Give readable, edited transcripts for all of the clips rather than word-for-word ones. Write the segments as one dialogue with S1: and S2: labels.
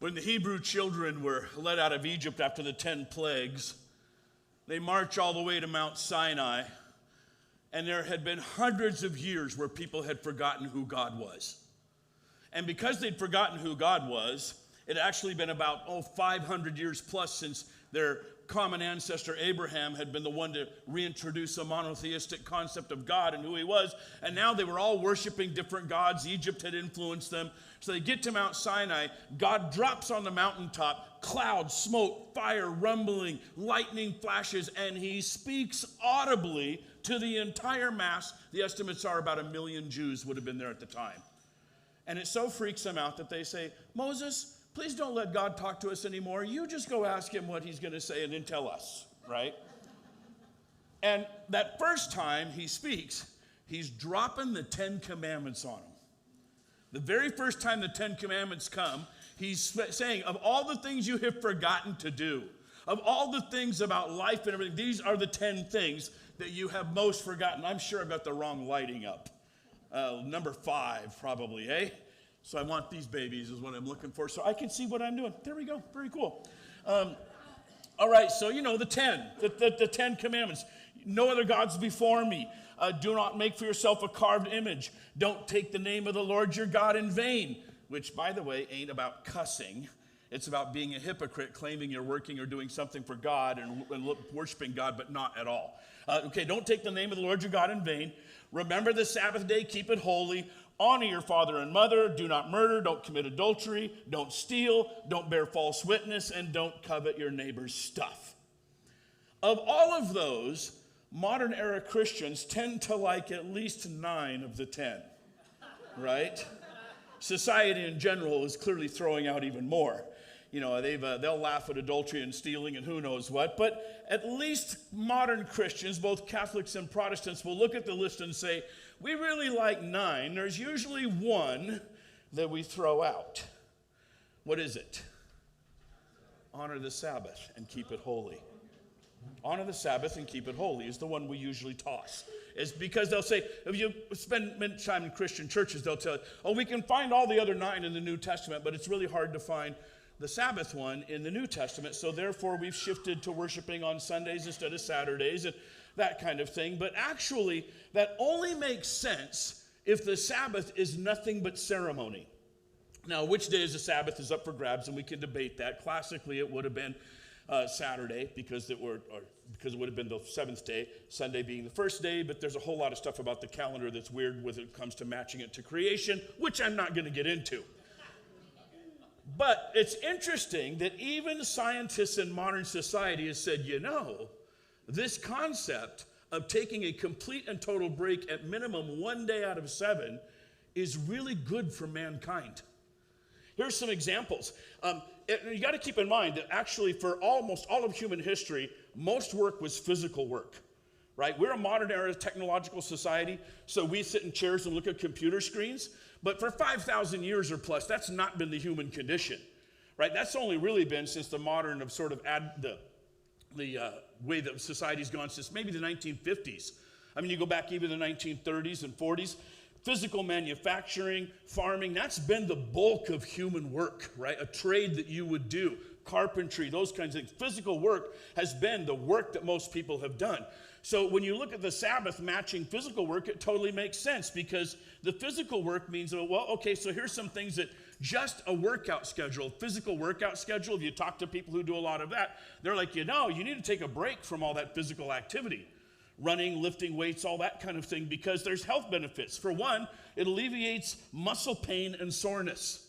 S1: When the Hebrew children were led out of Egypt after the 10 plagues, they marched all the way to Mount Sinai, and there had been hundreds of years where people had forgotten who God was. And because they'd forgotten who God was, it had actually been about 500 years plus since their common ancestor Abraham had been the one to reintroduce a monotheistic concept of God and who he was. And now they were all worshiping different gods. Egypt had influenced them. So they get to Mount Sinai. God drops on the mountaintop, cloud, smoke, fire, rumbling, lightning flashes, and he speaks audibly to the entire mass. The estimates are about 1 million Jews would have been there at the time. And it so freaks them out that they say, Moses, please don't let God talk to us anymore. You just go ask him what he's going to say and then tell us, right? And that first time he speaks, he's dropping the 10 commandments on him. The very first time the 10 commandments come, he's saying, of all the things you have forgotten to do, of all the things about life and everything, these are the 10 things that you have most forgotten. I'm sure I've got the wrong lighting up. Number 5, probably, eh? So I want these babies is what I'm looking for so I can see what I'm doing. There we go. Very cool. All right, so the 10, the 10 commandments. No other gods before me. Do not make for yourself a carved image. Don't take the name of the Lord your God in vain, which, by the way, ain't about cussing. It's about being a hypocrite, claiming you're working or doing something for God and worshiping God, but not at all. Don't take the name of the Lord your God in vain. Remember the Sabbath day, keep it holy. Honor your father and mother. Do not murder. Don't commit adultery. Don't steal. Don't bear false witness. And don't covet your neighbor's stuff. Of all of those, modern era Christians tend to like at least 9 of the 10, right? Society in general is clearly throwing out even more. They'll laugh at adultery and stealing and who knows what, but at least modern Christians, both Catholics and Protestants, will look at the list and say, we really like 9. There's usually 1 that we throw out. What is it? Honor the Sabbath and keep it holy. Honor the Sabbath and keep it holy is the one we usually toss. It's because they'll say, if you spend time in Christian churches, they'll tell you, we can find all the other 9 in the New Testament, but it's really hard to find the Sabbath one in the New Testament, so therefore we've shifted to worshiping on Sundays instead of Saturdays and that kind of thing. But actually, that only makes sense if the Sabbath is nothing but ceremony. Now, which day is the Sabbath is up for grabs, and we can debate that. Classically, it would have been Saturday because it would have been the 7th day, Sunday being the first day, but there's a whole lot of stuff about the calendar that's weird when it comes to matching it to creation, which I'm not going to get into. But it's interesting that even scientists in modern society have said, this concept of taking a complete and total break at minimum 1 day out of 7 is really good for mankind. Here's some examples. You got to keep in mind that actually for almost all of human history, most work was physical work, right? We're a modern era technological society, so we sit in chairs and look at computer screens. But for 5,000 years or plus, that's not been the human condition, right? That's only really been since the modern of sort of the way that society's gone since maybe the 1950s. I mean, you go back even the 1930s and 40s, physical manufacturing, farming, that's been the bulk of human work, right? A trade that you would do, carpentry, those kinds of things. Physical work has been the work that most people have done. So when you look at the Sabbath matching physical work, it totally makes sense because the physical work means, so here's some things that just a workout schedule, physical workout schedule, if you talk to people who do a lot of that, they're like, you need to take a break from all that physical activity. Running, lifting weights, all that kind of thing, because there's health benefits. For one, it alleviates muscle pain and soreness.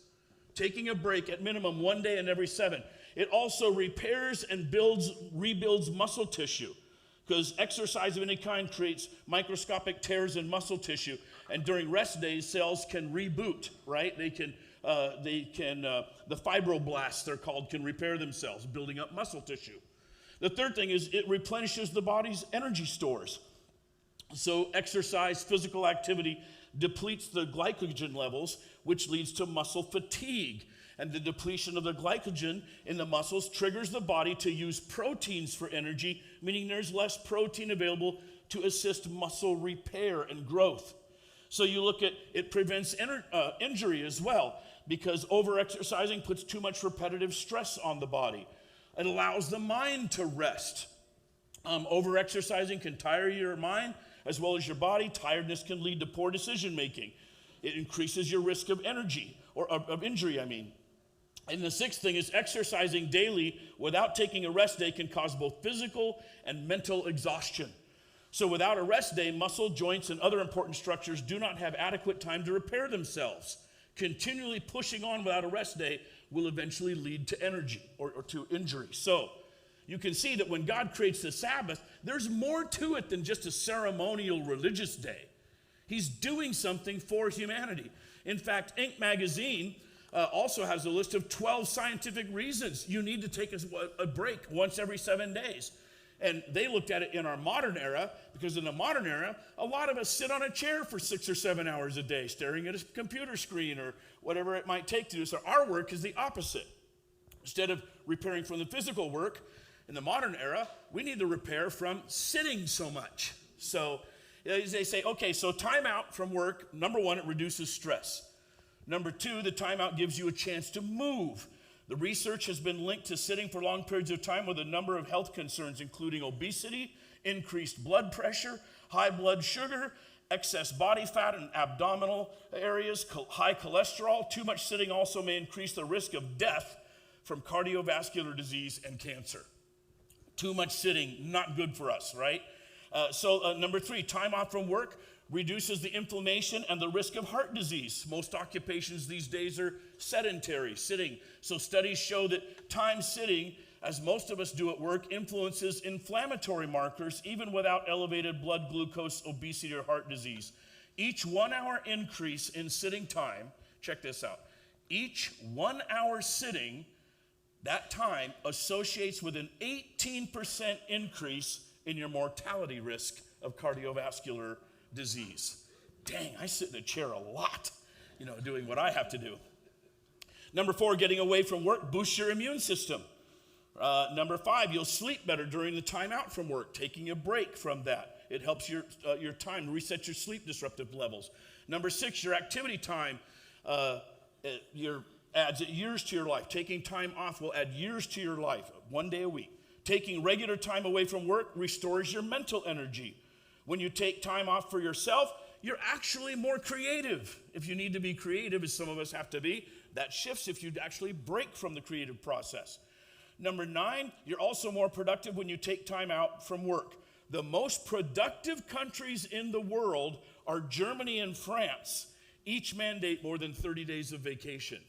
S1: Taking a break at minimum 1 day in every 7. It also repairs and rebuilds muscle tissue. Because exercise of any kind creates microscopic tears in muscle tissue. And during rest days, cells can reboot, right? The fibroblasts, they're called, can repair themselves, building up muscle tissue. The third thing is it replenishes the body's energy stores. So exercise, physical activity depletes the glycogen levels, which leads to muscle fatigue. And the depletion of the glycogen in the muscles triggers the body to use proteins for energy, meaning there's less protein available to assist muscle repair and growth. So you look at, it prevents injury as well. because overexercising puts too much repetitive stress on the body. It allows the mind to rest. Overexercising can tire your mind as well as your body. Tiredness can lead to poor decision making. It increases your risk of injury. And the sixth thing is exercising daily without taking a rest day can cause both physical and mental exhaustion. So without a rest day, muscle, joints, and other important structures do not have adequate time to repair themselves. Continually pushing on without a rest day will eventually lead to energy or to injury. So you can see that when God creates the Sabbath, there's more to it than just a ceremonial religious day. He's doing something for humanity. In fact, Inc. magazine also has a list of 12 scientific reasons you need to take a break once every 7 days. And they looked at it in our modern era, because in the modern era, a lot of us sit on a chair for 6 or 7 hours a day, staring at a computer screen or whatever it might take to do. So our work is the opposite. Instead of repairing from the physical work, in the modern era, we need to repair from sitting so much. So they say, okay, so time out from work, number one, it reduces stress. Number two, the timeout gives you a chance to move. The research has been linked to sitting for long periods of time with a number of health concerns, including obesity, increased blood pressure, high blood sugar, excess body fat in abdominal areas, high cholesterol. Too much sitting also may increase the risk of death from cardiovascular disease and cancer. Too much sitting, not good for us, right? Number three, time off from work reduces the inflammation and the risk of heart disease. Most occupations these days are sedentary, sitting. So studies show that time sitting, as most of us do at work, influences inflammatory markers even without elevated blood glucose, obesity, or heart disease. Each 1 hour increase in sitting time, check this out, each 1 hour sitting, that time associates with an 18% increase in your mortality risk of cardiovascular disease. Dang, I sit in a chair a lot, doing what I have to do. Number four, getting away from work boosts your immune system. Number five, you'll sleep better during the time out from work, taking a break from that. It helps your time reset your sleep disruptive levels. Number six, your activity time adds years to your life. Taking time off will add years to your life, 1 day a week. Taking regular time away from work restores your mental energy. When you take time off for yourself, you're actually more creative. If you need to be creative, as some of us have to be, that shifts if you actually break from the creative process. Number nine, you're also more productive when you take time out from work. The most productive countries in the world are Germany and France. Each mandate more than 30 days of vacation.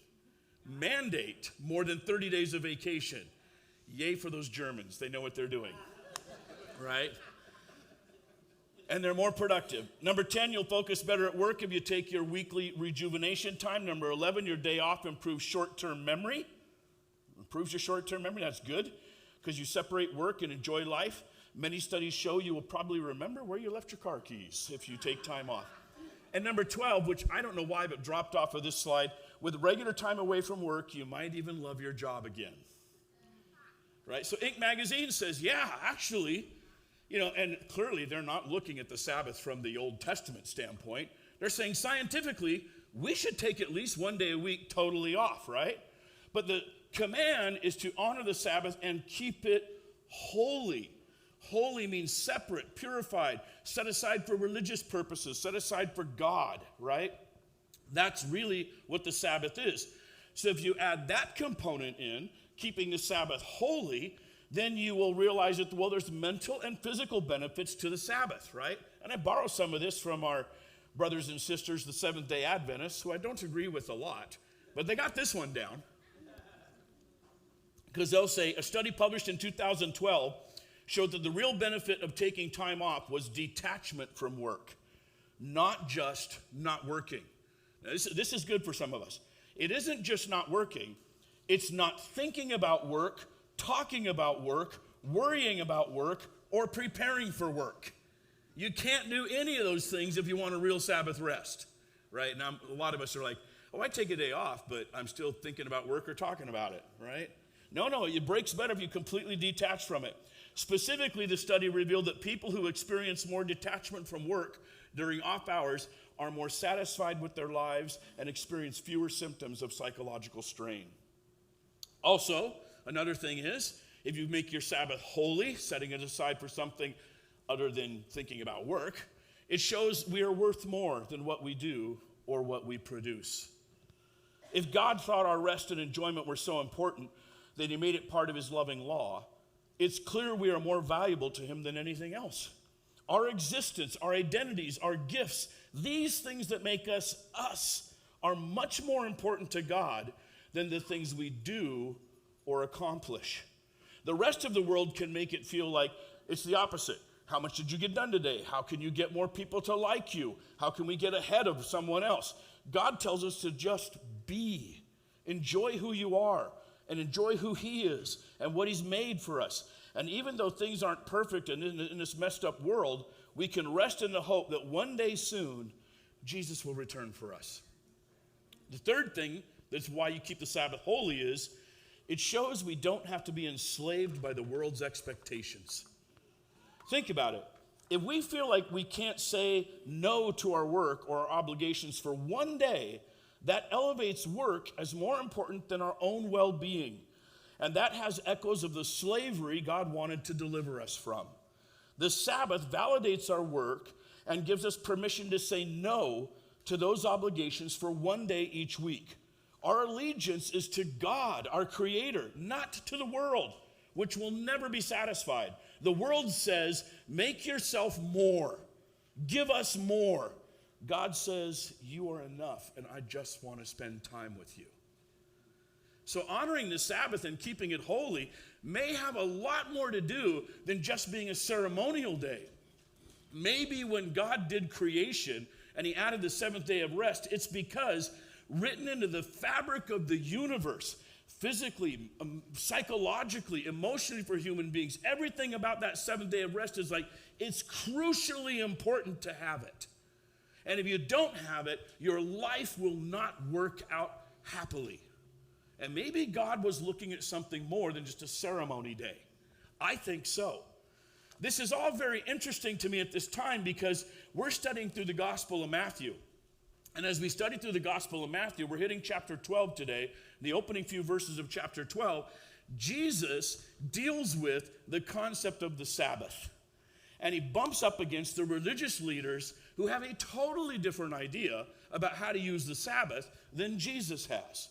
S1: Mandate more than 30 days of vacation. Yay for those Germans. They know what they're doing, right? And they're more productive. Number 10, you'll focus better at work if you take your weekly rejuvenation time. Number 11, your day off improves short-term memory. Improves your short-term memory, that's good, because you separate work and enjoy life. Many studies show you will probably remember where you left your car keys if you take time off. And number 12, which I don't know why, but dropped off of this slide, with regular time away from work, you might even love your job again. Right? So Inc. magazine says, yeah, actually, and clearly they're not looking at the Sabbath from the Old Testament standpoint. They're saying scientifically, we should take at least 1 day a week totally off, right? But the command is to honor the Sabbath and keep it holy. Holy means separate, purified, set aside for religious purposes, set aside for God, right? That's really what the Sabbath is. So if you add that component in, keeping the Sabbath holy, then you will realize that, there's mental and physical benefits to the Sabbath, right? And I borrow some of this from our brothers and sisters, the Seventh-day Adventists, who I don't agree with a lot, but they got this one down. Because they'll say, a study published in 2012 showed that the real benefit of taking time off was detachment from work, not just not working. Now, this is good for some of us. It isn't just not working. It's not thinking about work, talking about work, worrying about work, or preparing for work. You can't do any of those things if you want a real Sabbath rest, right? Now, a lot of us are like, I take a day off, but I'm still thinking about work or talking about it, right? No, it breaks better if you completely detach from it. Specifically, the study revealed that people who experience more detachment from work during off hours are more satisfied with their lives and experience fewer symptoms of psychological strain. Also, another thing is, if you make your Sabbath holy, setting it aside for something other than thinking about work, it shows we are worth more than what we do or what we produce. If God thought our rest and enjoyment were so important that he made it part of his loving law, it's clear we are more valuable to him than anything else. Our existence, our identities, our gifts, these things that make us us are much more important to God than the things we do or accomplish. The rest of the world can make it feel like it's the opposite. How much did you get done today? How can you get more people to like you? How can we get ahead of someone else? God tells us to just be. Enjoy who you are and enjoy who he is and what he's made for us. And even though things aren't perfect in this messed up world, we can rest in the hope that one day soon, Jesus will return for us. The third thing that's why you keep the Sabbath holy is it shows we don't have to be enslaved by the world's expectations. Think about it. If we feel like we can't say no to our work or our obligations for one day, that elevates work as more important than our own well-being. And that has echoes of the slavery God wanted to deliver us from. The Sabbath validates our work and gives us permission to say no to those obligations for one day each week. Our allegiance is to God, our Creator, not to the world, which will never be satisfied. The world says, make yourself more. Give us more. God says, you are enough, and I just want to spend time with you. So honoring the Sabbath and keeping it holy may have a lot more to do than just being a ceremonial day. Maybe when God did creation and he added the seventh day of rest, it's because written into the fabric of the universe, physically, psychologically, emotionally for human beings, everything about that seventh day of rest is like, it's crucially important to have it. And if you don't have it, your life will not work out happily. And maybe God was looking at something more than just a ceremony day. I think so. This is all very interesting to me at this time because we're studying through the Gospel of Matthew. And as we study through the Gospel of Matthew, we're hitting chapter 12 today, the opening few verses of chapter 12. Jesus deals with the concept of the Sabbath. And he bumps up against the religious leaders who have a totally different idea about how to use the Sabbath than Jesus has.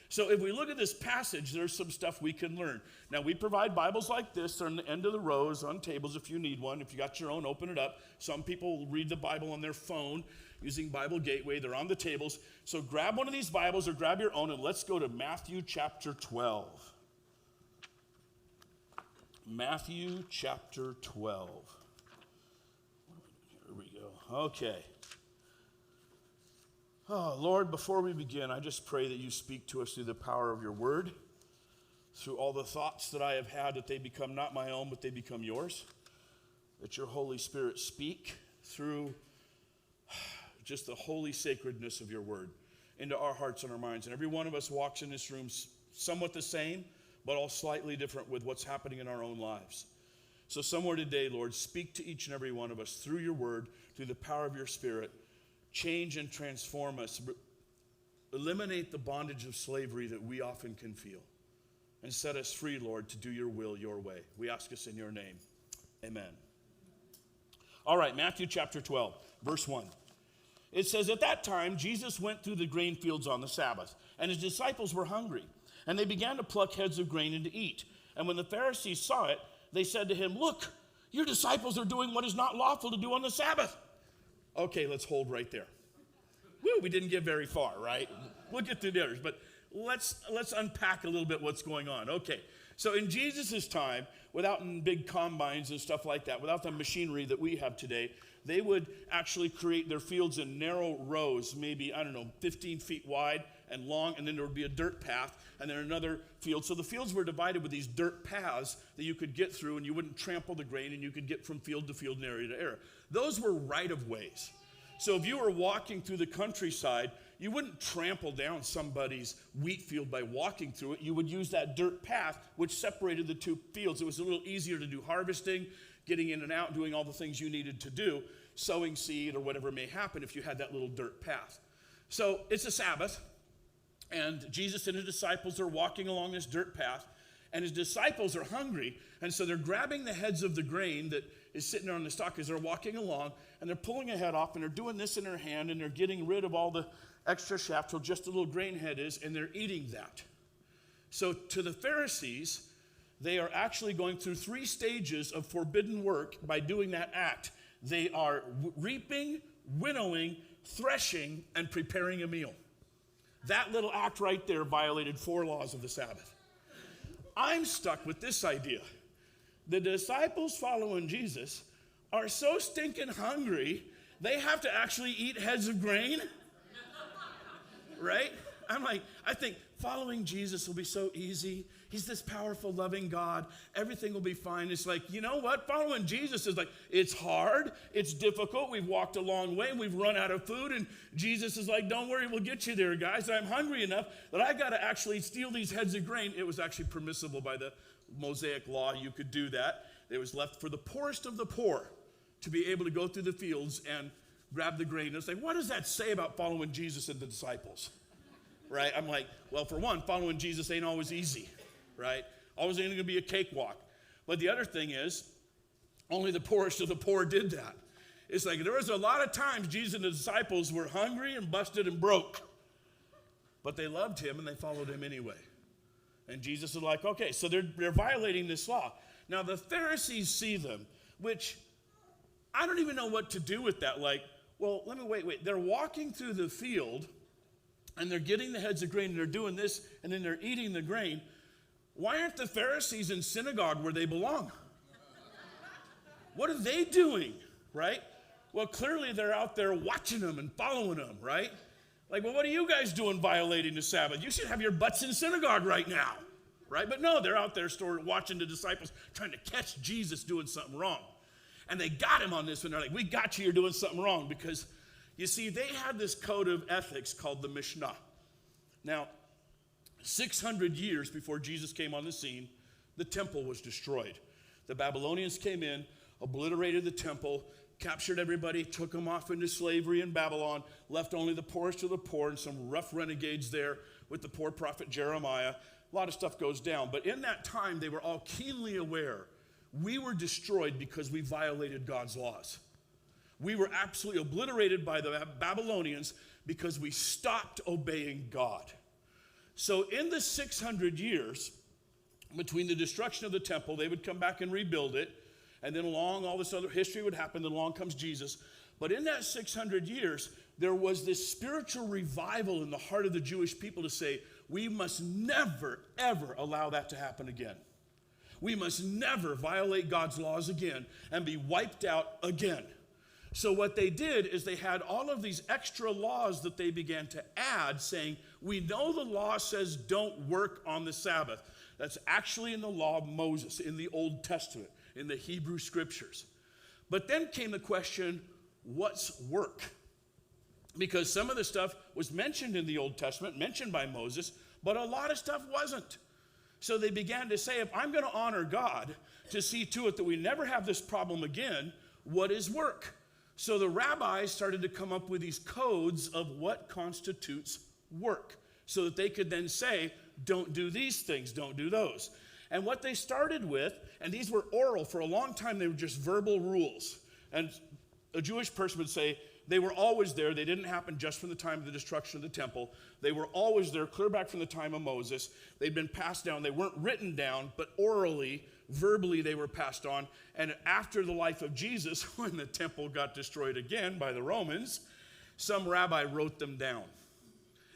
S1: So if we look at this passage, there's some stuff we can learn. Now, we provide Bibles like this. They're on the end of the rows on tables if you need one. If you got your own, open it up. Some people read the Bible on their phone using Bible Gateway. They're on the tables. So grab one of these Bibles or grab your own, and let's go to Matthew chapter 12. Matthew chapter 12. Here we go. Okay. Oh, Lord, before we begin, I just pray that you speak to us through the power of your word, through all the thoughts that I have had, that they become not my own, but they become yours. That your Holy Spirit speak through just the holy sacredness of your word into our hearts and our minds. And every one of us walks in this room somewhat the same, but all slightly different with what's happening in our own lives. So somewhere today, Lord, speak to each and every one of us through your word, through the power of your Spirit. Change and transform us. Eliminate the bondage of slavery that we often can feel. And set us free, Lord, to do your will, your way. We ask us in your name. Amen. All right, Matthew chapter 12, verse 1. It says, at that time, Jesus went through the grain fields on the Sabbath, and his disciples were hungry. And they began to pluck heads of grain and to eat. And when the Pharisees saw it, they said to him, look, your disciples are doing what is not lawful to do on the Sabbath. Okay, let's hold right there. Woo, we didn't get very far, right? We'll get through the others, but let's unpack a little bit what's going on. Okay, so in Jesus' time, without big combines and stuff like that, without the machinery that we have today, they would actually create their fields in narrow rows, maybe, 15 feet wide and long, and then there would be a dirt path, and then another field. So the fields were divided with these dirt paths that you could get through, and you wouldn't trample the grain, and you could get from field to field and area to area. Those were right-of-ways. So if you were walking through the countryside, you wouldn't trample down somebody's wheat field by walking through it. You would use that dirt path, which separated the two fields. It was a little easier to do harvesting, getting in and out, doing all the things you needed to do. sowing seed or whatever may happen if you had that little dirt path. So it's a Sabbath, and Jesus and his disciples are walking along this dirt path, and his disciples are hungry, and so they're grabbing the heads of the grain that is sitting there on the stalk as they're walking along, and they're pulling a head off, and they're doing this in their hand, and they're getting rid of all the extra shaft till just a little grain head is, and they're eating that. So to the Pharisees, they are actually going through 3 stages of forbidden work by doing that act. They are reaping, winnowing, threshing, and preparing a meal. That little act right there violated 4 laws of the Sabbath. I'm stuck with this idea. The disciples following Jesus are so stinking hungry, they have to actually eat heads of grain, right? I think following Jesus will be so easy. He's this powerful, loving God. Everything will be fine. It's like, you know what? Following Jesus is like, it's hard. It's difficult. We've walked a long way. We've run out of food. And Jesus is like, don't worry, we'll get you there, guys. I'm hungry enough that I got to actually steal these heads of grain. It was actually permissible by the Mosaic law. You could do that. It was left for the poorest of the poor to be able to go through the fields and grab the grain. And it's like, what does that say about following Jesus and the disciples? Right? I'm like, well, for one, following Jesus ain't always easy, right? Always ain't going to be a cakewalk. But the other thing is, only the poorest of the poor did that. It's like there was a lot of times Jesus and the disciples were hungry and busted and broke. But they loved him and they followed him anyway. And Jesus is like, okay, so they're violating this law. Now the Pharisees see them, which I don't even know what to do with that. Like, well, let me wait. They're walking through the field and they're getting the heads of grain, and they're doing this, and then they're eating the grain. Why aren't the Pharisees in synagogue where they belong? What are they doing, right? Well, clearly they're out there watching them and following them, right? Like, well, what are you guys doing violating the Sabbath? You should have your butts in synagogue right now, right? But no, they're out there watching the disciples trying to catch Jesus doing something wrong. And they got him on this one. They're like, we got you, you're doing something wrong, because you see, they had this code of ethics called the Mishnah. Now, 600 years before Jesus came on the scene, the temple was destroyed. The Babylonians came in, obliterated the temple, captured everybody, took them off into slavery in Babylon, left only the poorest of the poor and some rough renegades there with the poor prophet Jeremiah. A lot of stuff goes down. But in that time, they were all keenly aware we were destroyed because we violated God's laws. We were absolutely obliterated by the Babylonians because we stopped obeying God. So in the 600 years between the destruction of the temple, they would come back and rebuild it, and then along all this other history would happen, then along comes Jesus. But in that 600 years, there was this spiritual revival in the heart of the Jewish people to say, we must never, ever allow that to happen again. We must never violate God's laws again and be wiped out again. So what they did is they had all of these extra laws that they began to add, saying, we know the law says don't work on the Sabbath. That's actually in the law of Moses, in the Old Testament, in the Hebrew Scriptures. But then came the question, what's work? Because some of the stuff was mentioned in the Old Testament, mentioned by Moses, but a lot of stuff wasn't. So they began to say, if I'm going to honor God to see to it that we never have this problem again, what is work? So the rabbis started to come up with these codes of what constitutes work so that they could then say, don't do these things, don't do those. And what they started with, and these were oral for a long time, they were just verbal rules. And a Jewish person would say they were always there. They didn't happen just from the time of the destruction of the temple. They were always there, clear back from the time of Moses. They'd been passed down. They weren't written down, but orally, verbally, they were passed on. And after the life of Jesus, when the temple got destroyed again by the Romans, some rabbi wrote them down.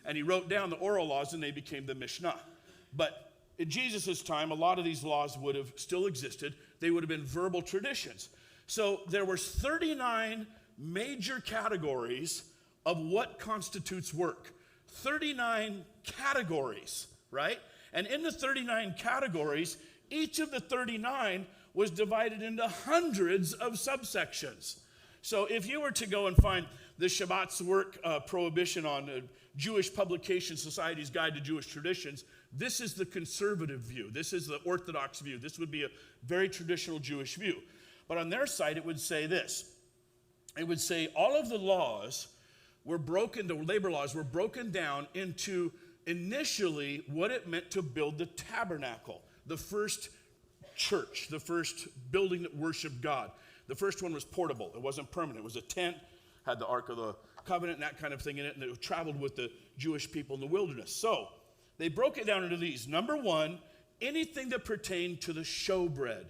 S1: And he wrote down the oral laws, and they became the Mishnah. But in Jesus' time, a lot of these laws would have still existed. They would have been verbal traditions. So there were 39 major categories of what constitutes work. 39 categories, right? And in the 39 categories, each of the 39 was divided into hundreds of subsections. So if you were to go and find the Shabbat's work prohibition on Jewish Publication Society's Guide to Jewish Traditions, this is the conservative view. This is the Orthodox view. This would be a very traditional Jewish view. But on their side, it would say this. it would say all of the laws were broken, the labor laws were broken down into initially what it meant to build the tabernacle, the first church, the first building that worshiped God. The first one was portable. It wasn't permanent. It was a tent, had the Ark of the Covenant and that kind of thing in it, and it traveled with the Jewish people in the wilderness. So they broke it down into these. Number one, anything that pertained to the showbread.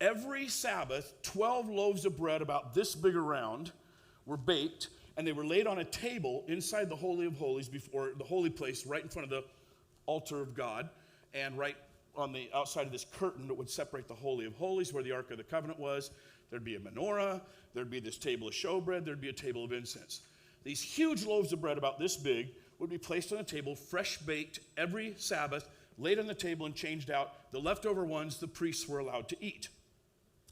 S1: Every Sabbath, 12 loaves of bread about this big around were baked, and they were laid on a table inside the Holy of Holies, before the holy place, right in front of the altar of God, and right on the outside of this curtain that would separate the Holy of Holies, where the Ark of the Covenant was. There'd be a menorah, there'd be this table of showbread, there'd be a table of incense. These huge loaves of bread about this big would be placed on a table, fresh baked every Sabbath, laid on the table and changed out. The leftover ones the priests were allowed to eat.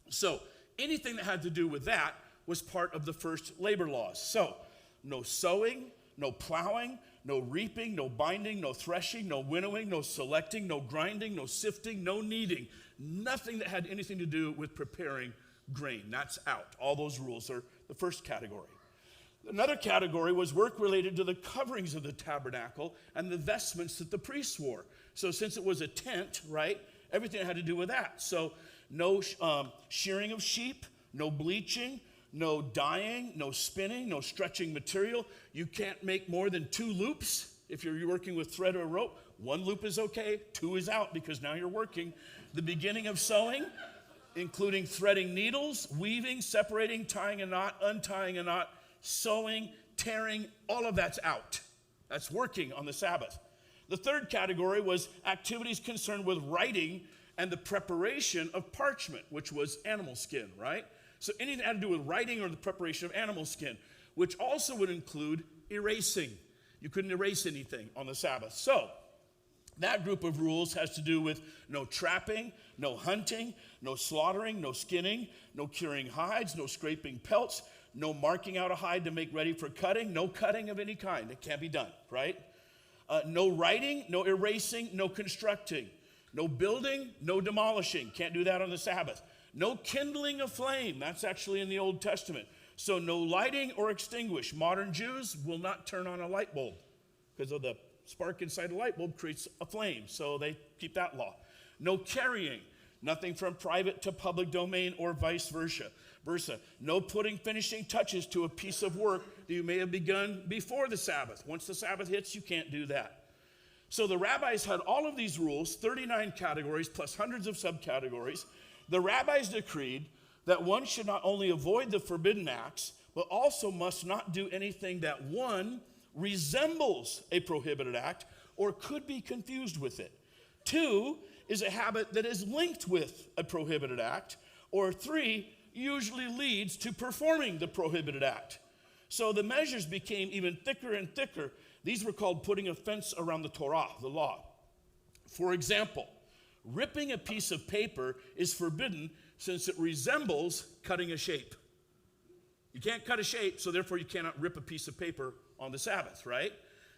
S1: So anything that had to do with that was part of the first labor laws. So no sowing, no plowing, no reaping, no binding, no threshing, no winnowing, no selecting, no grinding, no sifting, no kneading. Nothing that had anything to do with preparing grain. That's out. All those rules are the first category. Another category was work related to the coverings of the tabernacle and the vestments that the priests wore. So since it was a tent, right, everything had to do with that. So no shearing of sheep, no bleaching, no dyeing, no spinning, no stretching material. You can't make more than 2 loops if you're working with thread or rope. 1 loop is okay, 2 is out because now you're working. The beginning of sewing, including threading needles, weaving, separating, tying a knot, untying a knot, sewing, tearing, all of that's out. That's working on the Sabbath. The third category was activities concerned with writing and the preparation of parchment, which was animal skin, right? So anything that had to do with writing or the preparation of animal skin, which also would include erasing. You couldn't erase anything on the Sabbath. So that group of rules has to do with no trapping, no hunting, no slaughtering, no skinning, no curing hides, no scraping pelts, no marking out a hide to make ready for cutting, no cutting of any kind. It can't be done, right? No writing, no erasing, no constructing, no building, no demolishing. Can't do that on the Sabbath. No kindling a flame. That's actually in the Old Testament. So no lighting or extinguish. Modern Jews will not turn on a light bulb because of the spark inside the light bulb creates a flame. So they keep that law. No carrying. Nothing from private to public domain or vice versa. No putting finishing touches to a piece of work that you may have begun before the Sabbath. Once the Sabbath hits, you can't do that. So the rabbis had all of these rules, 39 categories plus hundreds of subcategories. The rabbis decreed that one should not only avoid the forbidden acts, but also must not do anything that, 1, resembles a prohibited act or could be confused with it. 2, is a habit that is linked with a prohibited act. Or 3, usually leads to performing the prohibited act. So the measures became even thicker and thicker. These were called putting a fence around the Torah, the law. For example, ripping a piece of paper is forbidden since it resembles cutting a shape. You can't cut a shape, so therefore you cannot rip a piece of paper on the Sabbath, right?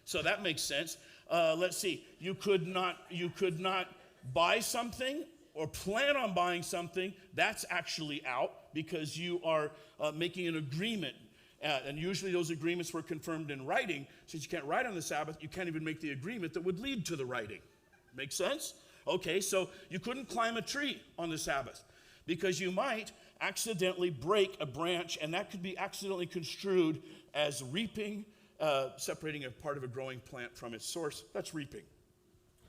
S1: So that makes sense. Let's see. You could not buy something or plan on buying something. That's actually out because you are making an agreement. And usually those agreements were confirmed in writing. Since you can't write on the Sabbath, you can't even make the agreement that would lead to the writing. Make sense? Okay, so you couldn't climb a tree on the Sabbath because you might accidentally break a branch, and that could be accidentally construed as reaping, separating a part of a growing plant from its source. That's reaping.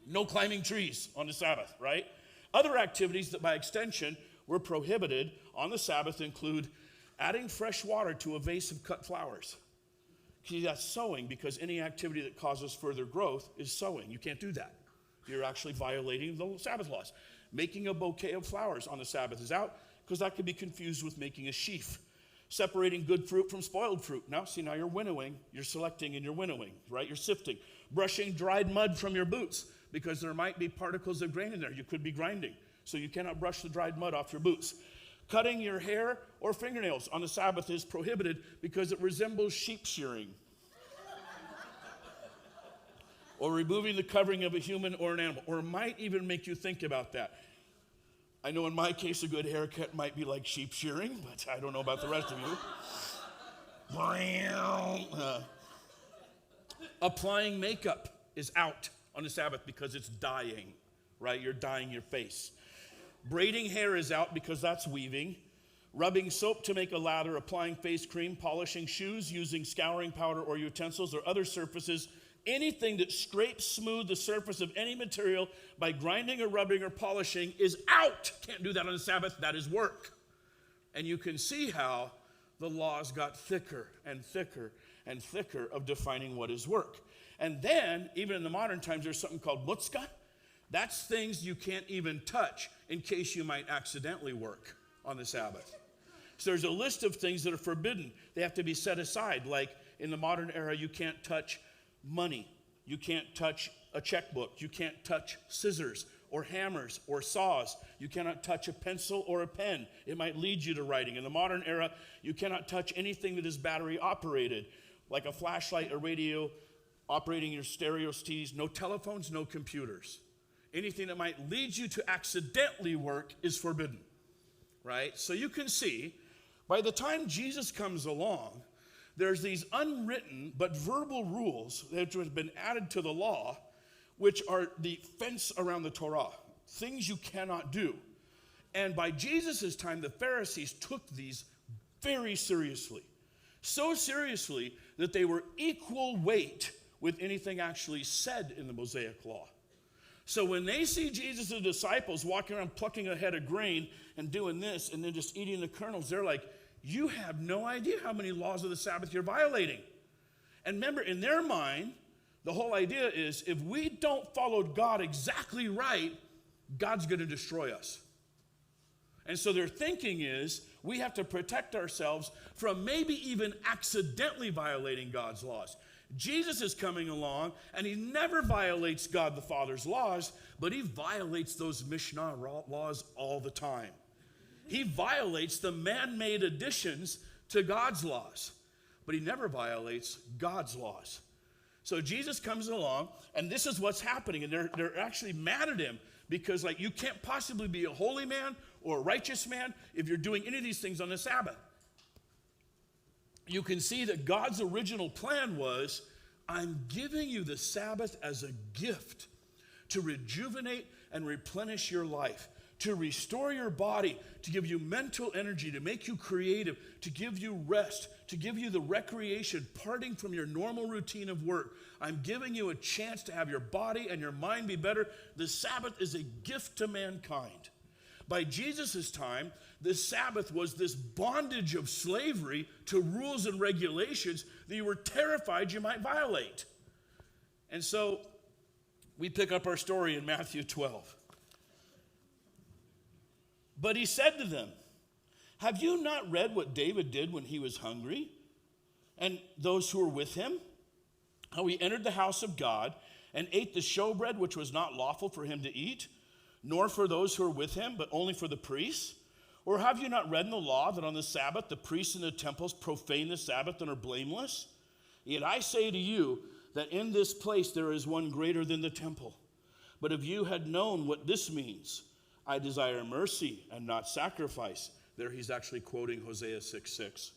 S1: No climbing trees on the Sabbath, right? Other activities that by extension were prohibited on the Sabbath include adding fresh water to a vase of cut flowers. See, that's sowing, because any activity that causes further growth is sowing. You can't do that. You're actually violating the Sabbath laws. Making a bouquet of flowers on the Sabbath is out because that could be confused with making a sheaf. Separating good fruit from spoiled fruit. Now you're winnowing, you're selecting and you're winnowing, right? You're sifting. Brushing dried mud from your boots because there might be particles of grain in there. You could be grinding, so you cannot brush the dried mud off your boots. Cutting your hair or fingernails on the Sabbath is prohibited because it resembles sheep shearing. Or removing the covering of a human or an animal, or might even make you think about that. I know in my case, a good haircut might be like sheep shearing, but I don't know about the rest of you. Applying makeup is out on the Sabbath because it's dyeing, right? You're dyeing your face. Braiding hair is out because that's weaving. Rubbing soap to make a lather, applying face cream, polishing shoes, using scouring powder or utensils or other surfaces, anything that scrapes smooth the surface of any material by grinding or rubbing or polishing is out. Can't do that on the Sabbath. That is work. And you can see how the laws got thicker and thicker and thicker of defining what is work. And then, even in the modern times, there's something called mutzka. That's things you can't even touch in case you might accidentally work on the Sabbath. So there's a list of things that are forbidden. They have to be set aside. Like in the modern era, you can't touch money. You can't touch a checkbook. You can't touch scissors or hammers or saws. You cannot touch a pencil or a pen. It might lead you to writing. In the modern era, you cannot touch anything that is battery operated, like a flashlight, a radio, operating your stereo TVs. No telephones, no computers. Anything that might lead you to accidentally work is forbidden, right? So you can see, by the time Jesus comes along, there's these unwritten but verbal rules that have been added to the law, which are the fence around the Torah, things you cannot do. And by Jesus' time, the Pharisees took these very seriously. So seriously that they were equal weight with anything actually said in the Mosaic law. So when they see Jesus' disciples walking around plucking a head of grain and doing this and then just eating the kernels, they're like, you have no idea how many laws of the Sabbath you're violating. And remember, in their mind, the whole idea is if we don't follow God exactly right, God's going to destroy us. And so their thinking is we have to protect ourselves from maybe even accidentally violating God's laws. Jesus is coming along, and he never violates God the Father's laws, but he violates those Mishnah laws all the time. He violates the man-made additions to God's laws, but he never violates God's laws. So Jesus comes along, and this is what's happening, and they're actually mad at him because, like, you can't possibly be a holy man or a righteous man if you're doing any of these things on the Sabbath. You can see that God's original plan was, I'm giving you the Sabbath as a gift to rejuvenate and replenish your life, to restore your body, to give you mental energy, to make you creative, to give you rest, to give you the recreation, parting from your normal routine of work. I'm giving you a chance to have your body and your mind be better. The Sabbath is a gift to mankind. By Jesus' time, the Sabbath was this bondage of slavery to rules and regulations that you were terrified you might violate. And so we pick up our story in Matthew 12. But he said to them, have you not read what David did when he was hungry, and those who were with him? How he entered the house of God and ate the showbread which was not lawful for him to eat, nor for those who were with him, but only for the priests? Or have you not read in the law that on the Sabbath the priests in the temples profane the Sabbath and are blameless? Yet I say to you that in this place there is one greater than the temple. But if you had known what this means, I desire mercy and not sacrifice. There he's actually quoting Hosea 6:6.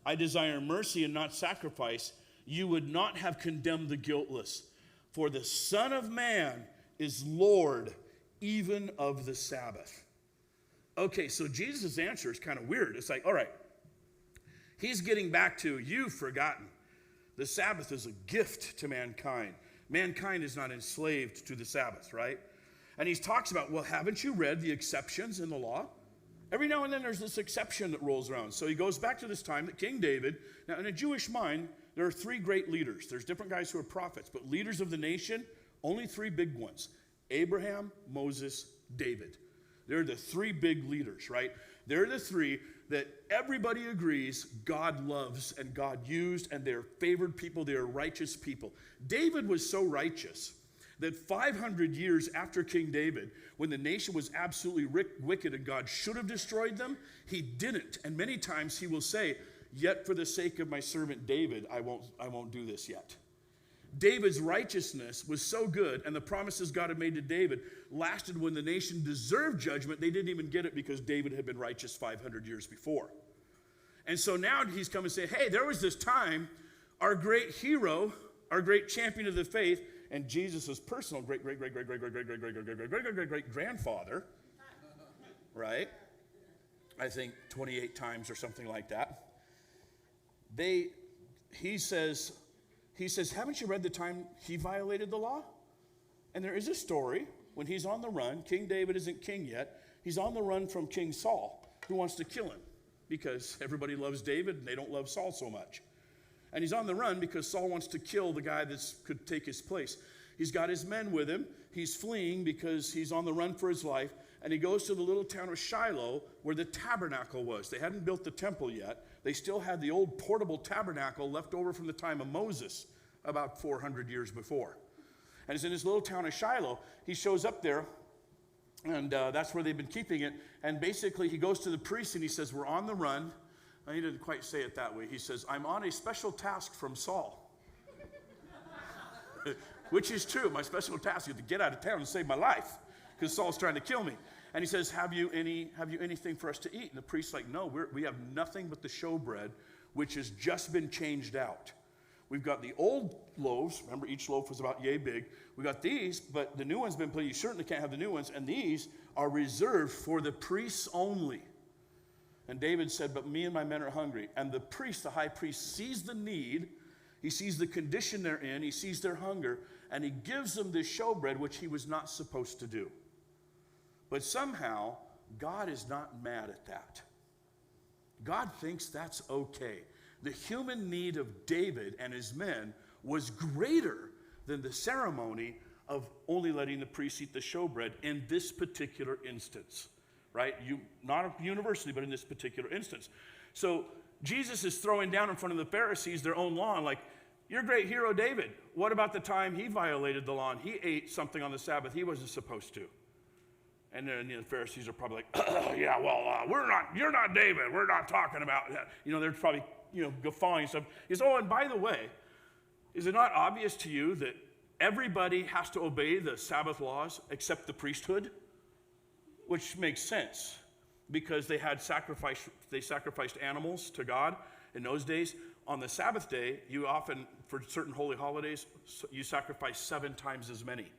S1: I desire mercy and not sacrifice. You would not have condemned the guiltless. For the Son of Man is Lord even of the Sabbath. Okay, so Jesus' answer is kind of weird. It's like, all right, he's getting back to, you've forgotten. The Sabbath is a gift to mankind. Mankind is not enslaved to the Sabbath, right? And he talks about, well, haven't you read the exceptions in the law? Every now and then there's this exception that rolls around. So he goes back to this time that King David, now in a Jewish mind, there are three great leaders. There's different guys who are prophets, but leaders of the nation, only three big ones. Abraham, Moses, David. They're the three big leaders, right? They're the three that everybody agrees God loves and God used, and they're favored people, they're righteous people. David was so righteous that 500 years after King David, when the nation was absolutely wicked and God should have destroyed them, he didn't. And many times he will say, yet for the sake of my servant David, I won't do this yet. David's righteousness was so good, and the promises God had made to David lasted when the nation deserved judgment. They didn't even get it because David had been righteous 500 years before. And so now he's come and say, hey, there was this time our great hero, our great champion of the faith, and Jesus' personal great grandfather, right? I think 28 times or something like that. He says, haven't you read the time he violated the law? And there is a story when he's on the run. King David isn't king yet. He's on the run from King Saul, who wants to kill him because everybody loves David and they don't love Saul so much. And he's on the run because Saul wants to kill the guy that could take his place. He's got his men with him. He's fleeing because he's on the run for his life. And he goes to the little town of Shiloh where the tabernacle was. They hadn't built the temple yet. They still had the old portable tabernacle left over from the time of Moses about 400 years before. And it's in this little town of Shiloh. He shows up there, and that's where they've been keeping it. And basically he goes to the priest and he says, we're on the run. He didn't quite say it that way. He says, I'm on a special task from Saul. Which is true. My special task is to get out of town and save my life because Saul's trying to kill me. And he says, have you anything for us to eat? And the priest's like, no, we have nothing but the showbread, which has just been changed out. We've got the old loaves. Remember, each loaf was about yay big. We got these, but the new one's been put. You certainly can't have the new ones. And these are reserved for the priests only. And David said, but me and my men are hungry. And the priest, the high priest, sees the need. He sees the condition they're in. He sees their hunger. And he gives them this showbread, which he was not supposed to do. But somehow, God is not mad at that. God thinks that's okay. The human need of David and his men was greater than the ceremony of only letting the priests eat the showbread in this particular instance. Right? Not a university, but in this particular instance. So Jesus is throwing down in front of the Pharisees their own law, and like, your great hero David, what about the time he violated the law and he ate something on the Sabbath he wasn't supposed to? And then the Pharisees are probably like, yeah, well, you're not David. We're not talking about that. They're probably, guffawing stuff. He says, oh, and by the way, is it not obvious to you that everybody has to obey the Sabbath laws except the priesthood? Which makes sense because they sacrificed animals to God in those days. On the Sabbath day, you often, for certain holy holidays, you sacrifice 7 times as many.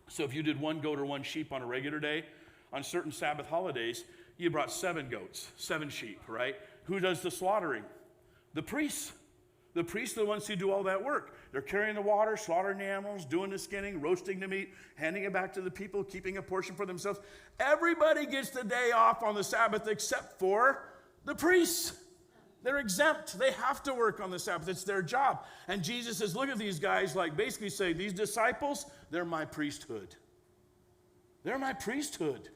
S1: So if you did 1 goat or 1 sheep on a regular day, on certain Sabbath holidays, you brought 7 goats, 7 sheep, right? Who does the slaughtering? The priests. The priests are the ones who do all that work. They're carrying the water, slaughtering the animals, doing the skinning, roasting the meat, handing it back to the people, keeping a portion for themselves. Everybody gets the day off on the Sabbath except for the priests. They're exempt. They have to work on the Sabbath. It's their job. And Jesus says, look at these guys, like basically say, these disciples, they're my priesthood. They're my priesthood,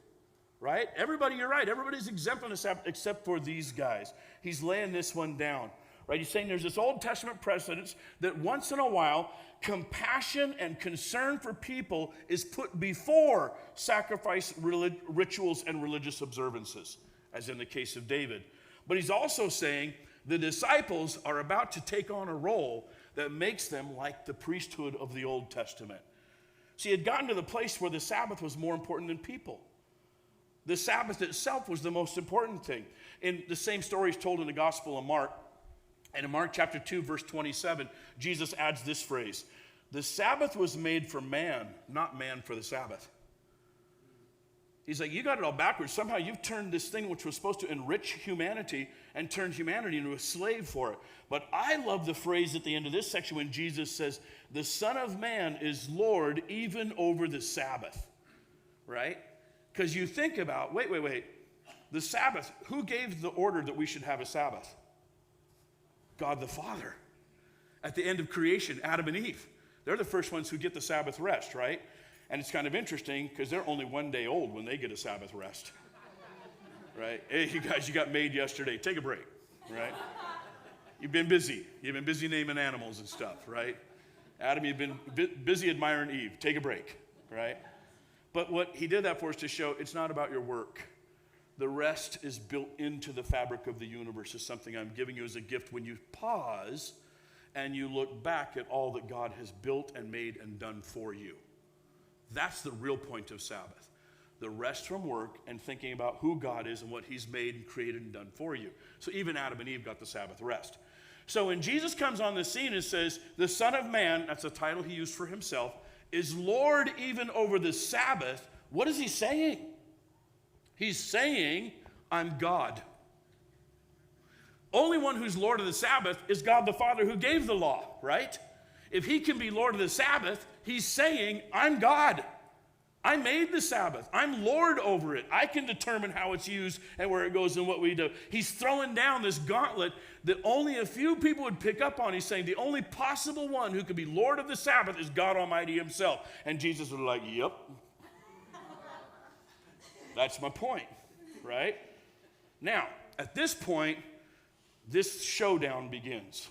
S1: right? Everybody, you're right. Everybody's exempt on the Sabbath except for these guys. He's laying this one down. Right? He's saying there's this Old Testament precedence that once in a while, compassion and concern for people is put before sacrifice rituals and religious observances, as in the case of David. But he's also saying the disciples are about to take on a role that makes them like the priesthood of the Old Testament. See, it had gotten to the place where the Sabbath was more important than people. The Sabbath itself was the most important thing. In the same story is told in the Gospel of Mark. And in Mark chapter 2, verse 27, Jesus adds this phrase, the Sabbath was made for man, not man for the Sabbath. He's like, you got it all backwards. Somehow you've turned this thing which was supposed to enrich humanity and turned humanity into a slave for it. But I love the phrase at the end of this section when Jesus says, the Son of Man is Lord even over the Sabbath, right? Because you think about, wait, the Sabbath, who gave the order that we should have a Sabbath? God the Father. At the end of creation, Adam and Eve. They're the first ones who get the Sabbath rest, right? And it's kind of interesting because they're only 1 day old when they get a Sabbath rest. Right? Hey, you guys, you got made yesterday. Take a break, right? You've been busy. You've been busy naming animals and stuff, right? Adam, you've been busy admiring Eve. Take a break, right? But what he did that for is to show it's not about your work. The rest is built into the fabric of the universe. It's something I'm giving you as a gift when you pause and you look back at all that God has built and made and done for you. That's the real point of Sabbath. the rest from work and thinking about who God is and what he's made and created and done for you. So even Adam and Eve got the Sabbath rest. So when Jesus comes on the scene and says, the Son of Man, that's a title he used for himself, is Lord even over the Sabbath, what is he saying? He's saying, I'm God. Only one who's Lord of the Sabbath is God the Father who gave the law, right? If he can be Lord of the Sabbath, he's saying, I'm God. I made the Sabbath. I'm Lord over it. I can determine how it's used and where it goes and what we do. He's throwing down this gauntlet that only a few people would pick up on. He's saying the only possible one who could be Lord of the Sabbath is God Almighty himself. And Jesus was like, yep. That's my point, right? Now, at this point, this showdown begins.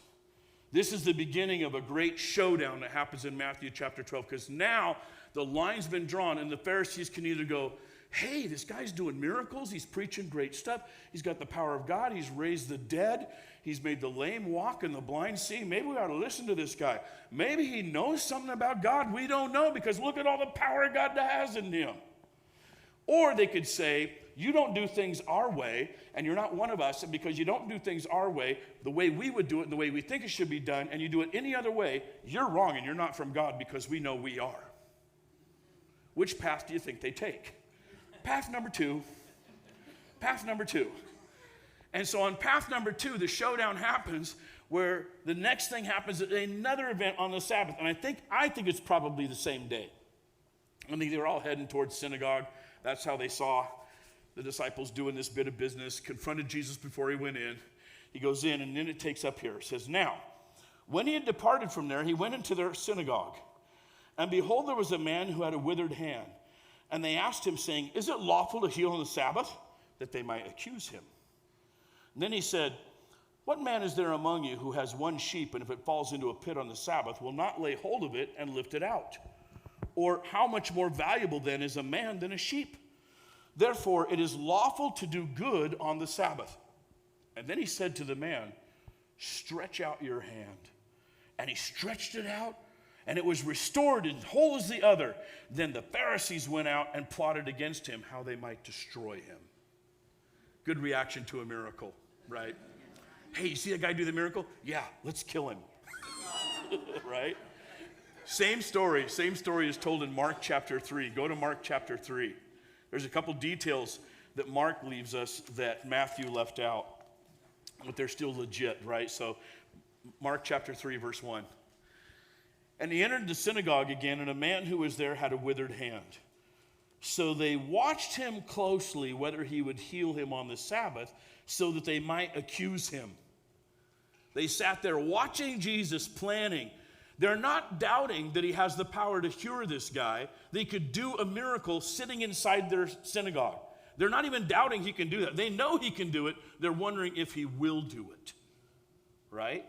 S1: This is the beginning of a great showdown that happens in Matthew chapter 12, because now the line's been drawn, and the Pharisees can either go, hey, this guy's doing miracles, he's preaching great stuff, he's got the power of God, he's raised the dead, he's made the lame walk and the blind see, maybe we ought to listen to this guy. Maybe he knows something about God we don't know, because look at all the power God has in him. Or they could say, you don't do things our way, and you're not one of us, and because you don't do things our way, the way we would do it and the way we think it should be done, and you do it any other way, you're wrong and you're not from God, because we know we are. Which path do you think they take? Path number two. Path number two. And so on path number two, the showdown happens where the next thing happens at another event on the Sabbath. And I think it's probably the same day. I think they were all heading towards synagogue. That's how they saw the disciples doing this bit of business, confronted Jesus before he went in. He goes in, and then it takes up here. It says, now, when he had departed from there, he went into their synagogue. And behold, there was a man who had a withered hand. And they asked him, saying, is it lawful to heal on the Sabbath? That they might accuse him. And then he said, what man is there among you who has one sheep, and if it falls into a pit on the Sabbath, will not lay hold of it and lift it out? Or how much more valuable then is a man than a sheep? Therefore, it is lawful to do good on the Sabbath. And then he said to the man, stretch out your hand. And he stretched it out, and it was restored and whole as the other. Then the Pharisees went out and plotted against him how they might destroy him. Good reaction to a miracle, right? Hey, you see that guy do the miracle? Yeah, let's kill him. Right? Same story is told in Mark chapter 3. Go to Mark chapter 3. There's a couple details that Mark leaves us that Matthew left out, but they're still legit, right? So Mark chapter 3, verse 1. And he entered the synagogue again, and a man who was there had a withered hand. So they watched him closely whether he would heal him on the Sabbath, so that they might accuse him. They sat there watching Jesus, planning. They're not doubting that he has the power to cure this guy. They could do a miracle sitting inside their synagogue. They're not even doubting he can do that. They know he can do it. They're wondering if he will do it. Right?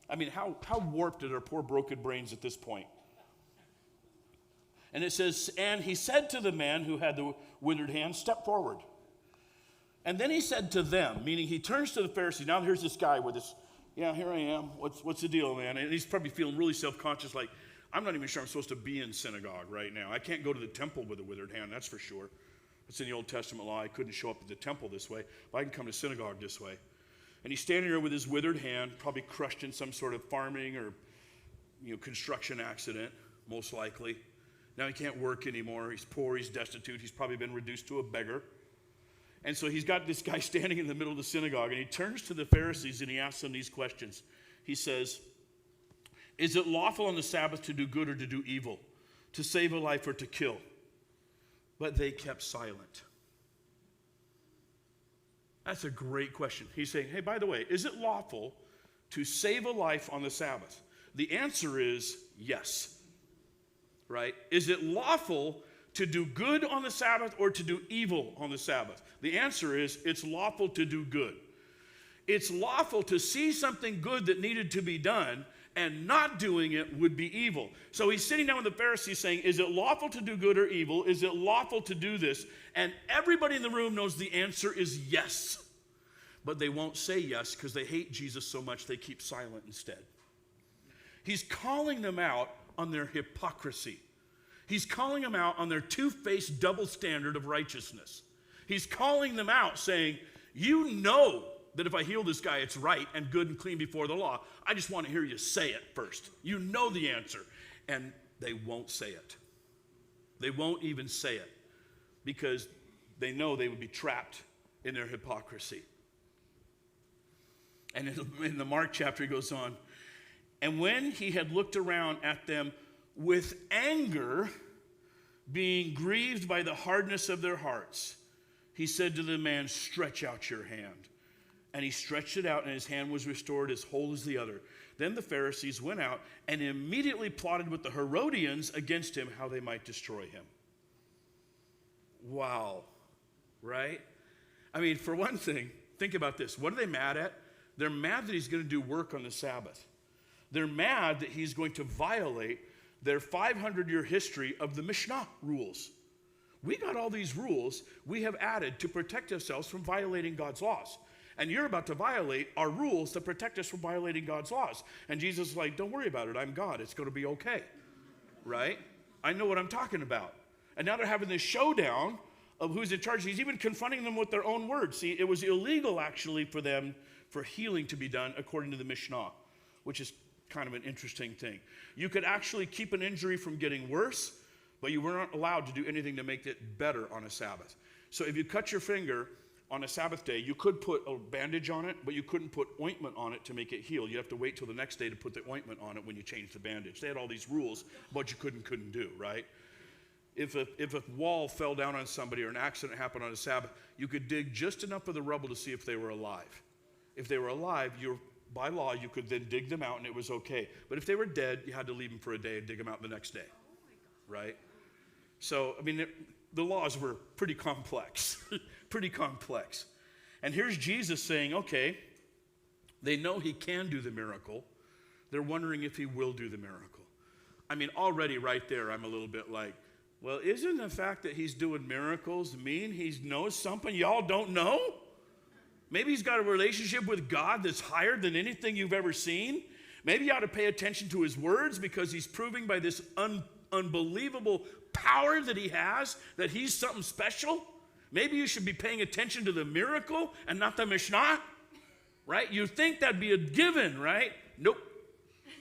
S1: I mean, how warped are their poor broken brains at this point? And it says, and he said to the man who had the withered hand, step forward. And then he said to them, meaning he turns to the Pharisees. Now here's this guy with this, yeah, here I am. What's the deal, man? And he's probably feeling really self-conscious, like, I'm not even sure I'm supposed to be in synagogue right now. I can't go to the temple with a withered hand, that's for sure. It's in the Old Testament law. I couldn't show up at the temple this way, but I can come to synagogue this way. And he's standing there with his withered hand, probably crushed in some sort of farming or construction accident, most likely. Now he can't work anymore. He's poor, he's destitute. He's probably been reduced to a beggar. And so he's got this guy standing in the middle of the synagogue, and he turns to the Pharisees and he asks them these questions. He says, is it lawful on the Sabbath to do good or to do evil, to save a life or to kill? But they kept silent. That's a great question. He's saying, hey, by the way, is it lawful to save a life on the Sabbath? The answer is yes. Right? Is it lawful to do good on the Sabbath or to do evil on the Sabbath? The answer is it's lawful to do good. It's lawful to see something good that needed to be done, and not doing it would be evil. So he's sitting down with the Pharisees saying, is it lawful to do good or evil? Is it lawful to do this? And everybody in the room knows the answer is yes. But they won't say yes because they hate Jesus so much they keep silent instead. He's calling them out on their hypocrisy. He's calling them out on their two-faced double standard of righteousness. He's calling them out saying, you know that if I heal this guy, it's right and good and clean before the law. I just want to hear you say it first. You know the answer. And they won't say it. They won't even say it because they know they would be trapped in their hypocrisy. And in the Mark chapter, he goes on, and when he had looked around at them with anger, being grieved by the hardness of their hearts, he said to the man, stretch out your hand. And he stretched it out, and his hand was restored as whole as the other. Then the Pharisees went out and immediately plotted with the Herodians against him how they might destroy him. Wow, right? I mean, for one thing, think about this. What are they mad at? They're mad that he's going to do work on the Sabbath. They're mad that he's going to violate their 500-year history of the Mishnah rules. We got all these rules we have added to protect ourselves from violating God's laws. And you're about to violate our rules to protect us from violating God's laws. And Jesus is like, don't worry about it. I'm God. It's going to be okay. Right? I know what I'm talking about. And now they're having this showdown of who's in charge. He's even confronting them with their own words. See, it was illegal actually for them for healing to be done according to the Mishnah, which is kind of an interesting thing. You could actually keep an injury from getting worse, but you weren't allowed to do anything to make it better on a Sabbath. So if you cut your finger on a Sabbath day, you could put a bandage on it, but you couldn't put ointment on it to make it heal. You have to wait till the next day to put the ointment on it when you change the bandage. They had all these rules about you couldn't do, right? If a wall fell down on somebody or an accident happened on a Sabbath, you could dig just enough of the rubble to see if they were alive. If they were alive, by law, you could then dig them out and it was okay. But if they were dead, you had to leave them for a day and dig them out the next day, right? So, I mean, the laws were pretty complex, pretty complex. And here's Jesus saying, okay, they know he can do the miracle. They're wondering if he will do the miracle. I mean, already right there, I'm a little bit like, well, isn't the fact that he's doing miracles mean he knows something y'all don't know? Maybe he's got a relationship with God that's higher than anything you've ever seen. Maybe you ought to pay attention to his words because he's proving by this unbelievable power that he has that he's something special. Maybe you should be paying attention to the miracle and not the Mishnah, right? You think that'd be a given, right? Nope.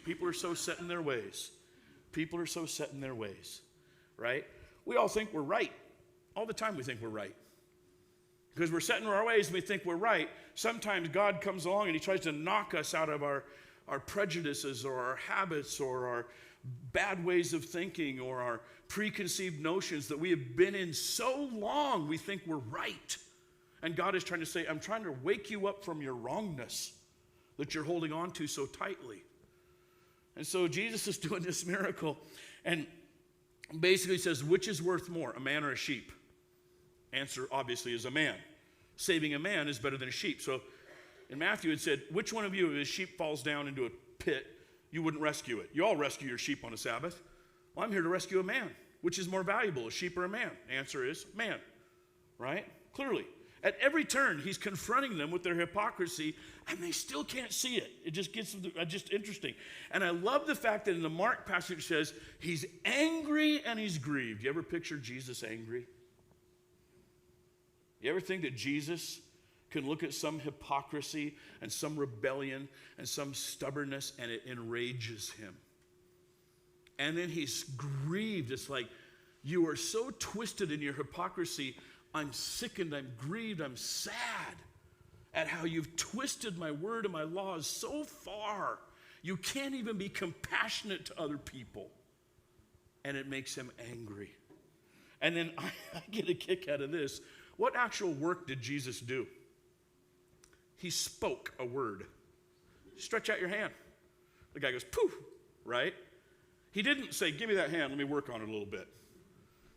S1: People are so set in their ways. People are so set in their ways, right? We all think we're right. All the time we think we're right. Because we're set in our ways and we think we're right. Sometimes God comes along and he tries to knock us out of our prejudices or our habits or our bad ways of thinking or our preconceived notions that we have been in so long we think we're right. And God is trying to say, I'm trying to wake you up from your wrongness that you're holding on to so tightly. And so Jesus is doing this miracle and basically says, which is worth more, a man or a sheep? Answer obviously is a man. Saving a man is better than a sheep. So in Matthew it said, which one of you, if a sheep falls down into a pit, you wouldn't rescue it? You all rescue your sheep on a Sabbath. Well, I'm here to rescue a man. Which is more valuable, a sheep or a man? Answer is man, right? Clearly. At every turn, he's confronting them with their hypocrisy, and they still can't see it. It just gets just interesting. And I love the fact that in the Mark passage it says, he's angry and he's grieved. You ever picture Jesus angry? You ever think that Jesus can look at some hypocrisy and some rebellion and some stubbornness and it enrages him? And then he's grieved. It's like, you are so twisted in your hypocrisy. I'm sickened, I'm grieved, I'm sad at how you've twisted my word and my laws so far. You can't even be compassionate to other people. And it makes him angry. And then I get a kick out of this. What actual work did Jesus do? He spoke a word. Stretch out your hand. The guy goes, poof, right? He didn't say, give me that hand, let me work on it a little bit.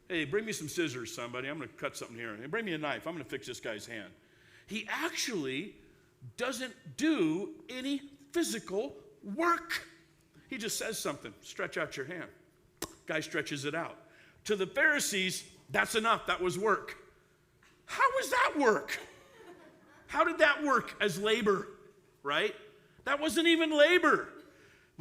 S1: Hey, bring me some scissors, somebody. I'm going to cut something here. Hey, bring me a knife. I'm going to fix this guy's hand. He actually doesn't do any physical work. He just says something. Stretch out your hand. Guy stretches it out. To the Pharisees, that's enough. That was work. How was that work? How did that work as labor, right? That wasn't even labor.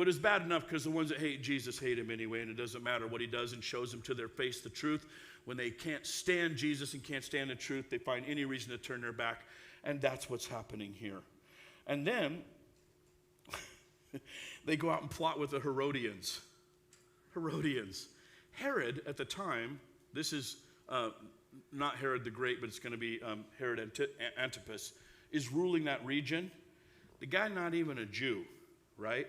S1: But it's bad enough because the ones that hate Jesus hate him anyway, and it doesn't matter what he does and shows them to their face the truth. When they can't stand Jesus and can't stand the truth, they find any reason to turn their back, and that's what's happening here. And then they go out and plot with the Herodians. Herod at the time, this is not Herod the Great, but it's going to be Herod Antipas, is ruling that region. The guy not even a Jew, right?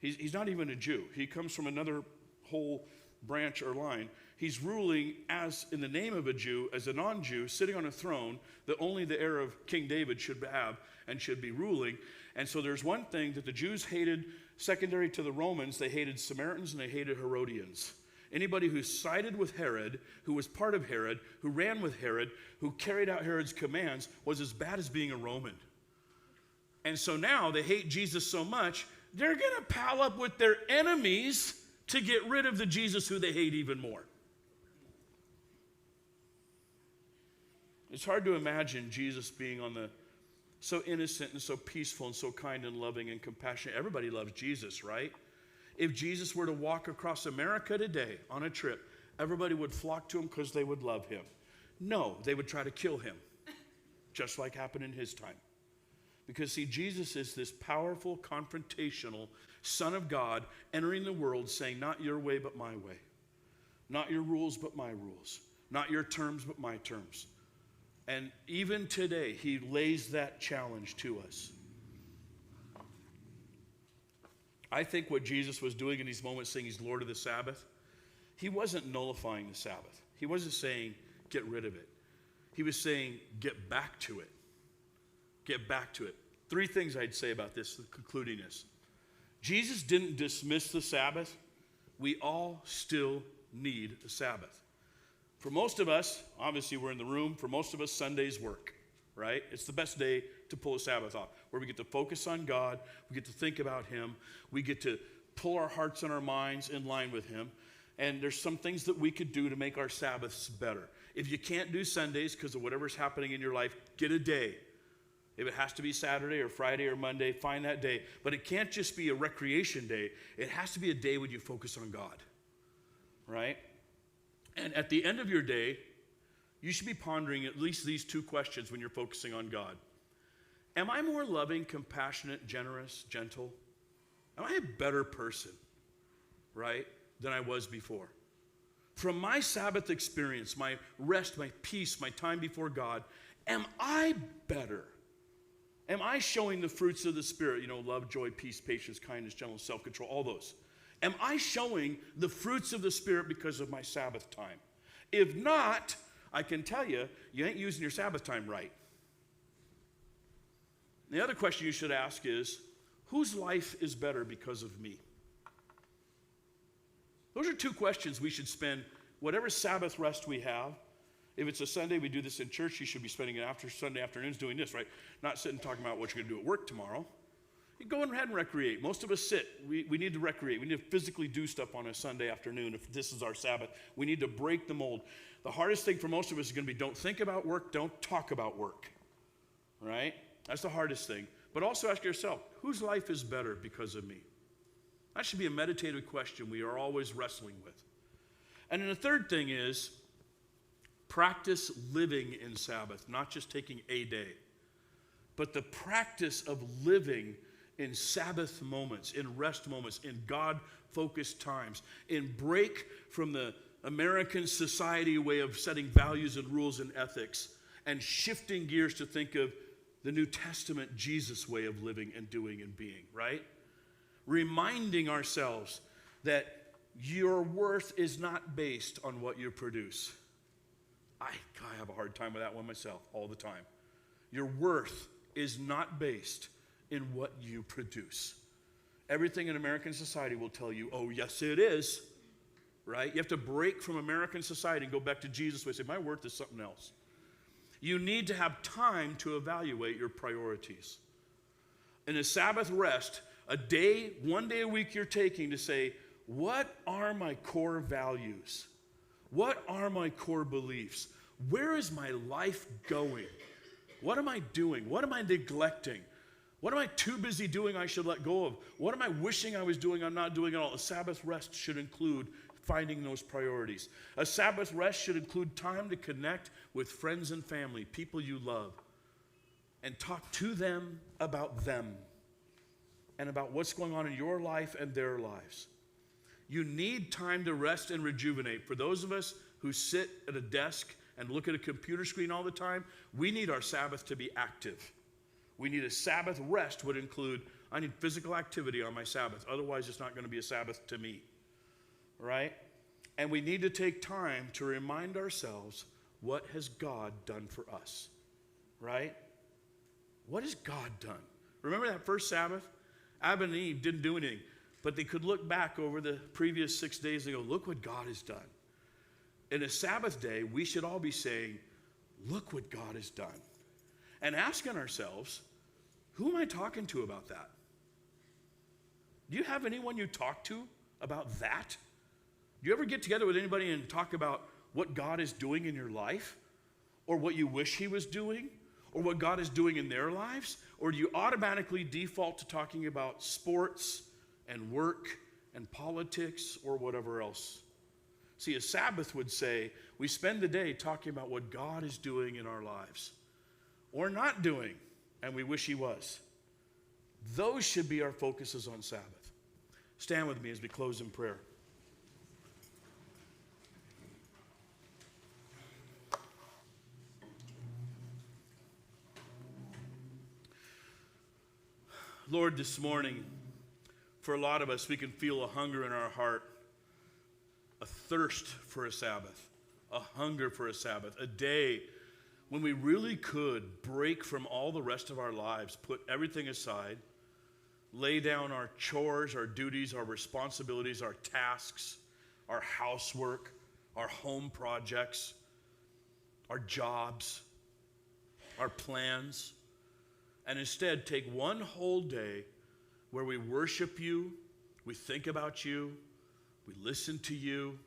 S1: He's not even a Jew. He comes from another whole branch or line. He's ruling as in the name of a Jew, as a non-Jew, sitting on a throne that only the heir of King David should have and should be ruling. And so there's one thing that the Jews hated, secondary to the Romans, they hated Samaritans and they hated Herodians. Anybody who sided with Herod, who was part of Herod, who ran with Herod, who carried out Herod's commands, was as bad as being a Roman. And so now they hate Jesus so much, they're going to pal up with their enemies to get rid of the Jesus who they hate even more. It's hard to imagine Jesus being so innocent and so peaceful and so kind and loving and compassionate. Everybody loves Jesus, right? If Jesus were to walk across America today on a trip, everybody would flock to him because they would love him. No, they would try to kill him, just like happened in his time. Because, see, Jesus is this powerful, confrontational Son of God entering the world saying, not your way, but my way. Not your rules, but my rules. Not your terms, but my terms. And even today, he lays that challenge to us. I think what Jesus was doing in these moments, saying he's Lord of the Sabbath, he wasn't nullifying the Sabbath. He wasn't saying, get rid of it. He was saying, get back to it. Get back to it. 3 things I'd say about this, concluding this. Jesus didn't dismiss the Sabbath. We all still need a Sabbath. For most of us, obviously we're in the room, for most of us, Sunday's work, right? It's the best day to pull a Sabbath off, where we get to focus on God, we get to think about him, we get to pull our hearts and our minds in line with him, and there's some things that we could do to make our Sabbaths better. If you can't do Sundays because of whatever's happening in your life, get a day. If it has to be Saturday or Friday or Monday, find that day. But it can't just be a recreation day. It has to be a day when you focus on God, right? And at the end of your day, you should be pondering at least these 2 questions when you're focusing on God. Am I more loving, compassionate, generous, gentle? Am I a better person, right, than I was before? From my Sabbath experience, my rest, my peace, my time before God, am I better? Am I showing the fruits of the Spirit? Love, joy, peace, patience, kindness, gentleness, self-control, all those. Am I showing the fruits of the Spirit because of my Sabbath time? If not, I can tell you, you ain't using your Sabbath time right. The other question you should ask is, whose life is better because of me? Those are 2 questions we should spend whatever Sabbath rest we have. If it's a Sunday, we do this in church, you should be spending it after Sunday afternoons doing this, right? Not sitting talking about what you're going to do at work tomorrow. You go ahead and recreate. Most of us sit. We need to recreate. We need to physically do stuff on a Sunday afternoon if this is our Sabbath. We need to break the mold. The hardest thing for most of us is going to be don't think about work, don't talk about work, right? That's the hardest thing. But also ask yourself, whose life is better because of me? That should be a meditative question we are always wrestling with. And then the third thing is practice living in Sabbath, not just taking a day, but the practice of living in Sabbath moments, in rest moments, in God-focused times, in break from the American society way of setting values and rules and ethics, and shifting gears to think of the New Testament Jesus way of living and doing and being, right? Reminding ourselves that your worth is not based on what you produce. I have a hard time with that one myself all the time. Your worth is not based in what you produce. Everything in American society will tell you, oh, yes, it is, right? You have to break from American society and go back to Jesus' way and say, my worth is something else. You need to have time to evaluate your priorities. In a Sabbath rest, one day a week you're taking to say, what are my core values? What are my core beliefs? Where is my life going? What am I doing? What am I neglecting? What am I too busy doing I should let go of? What am I wishing I was doing I'm not doing at all? A Sabbath rest should include finding those priorities. A Sabbath rest should include time to connect with friends and family, people you love, and talk to them and about what's going on in your life and their lives. You need time to rest and rejuvenate. For those of us who sit at a desk and look at a computer screen all the time, we need our Sabbath to be active. We need a Sabbath rest would include, I need physical activity on my Sabbath. Otherwise, it's not going to be a Sabbath to me. Right? And we need to take time to remind ourselves, what has God done for us? Right? What has God done? Remember that first Sabbath? Adam and Eve didn't do anything, but they could look back over the previous 6 days and go, look what God has done. In a Sabbath day, we should all be saying, look what God has done. And asking ourselves, who am I talking to about that? Do you have anyone you talk to about that? Do you ever get together with anybody and talk about what God is doing in your life? Or what you wish he was doing? Or what God is doing in their lives? Or do you automatically default to talking about sports and work and politics or whatever else? See, a Sabbath would say we spend the day talking about what God is doing in our lives or not doing, and we wish he was. Those should be our focuses on Sabbath. Stand with me as we close in prayer. Lord, this morning, for a lot of us, we can feel a hunger in our heart, a thirst for a Sabbath, a hunger for a Sabbath, a day when we really could break from all the rest of our lives, put everything aside, lay down our chores, our duties, our responsibilities, our tasks, our housework, our home projects, our jobs, our plans, and instead take one whole day where we worship you, we think about you, we listen to you,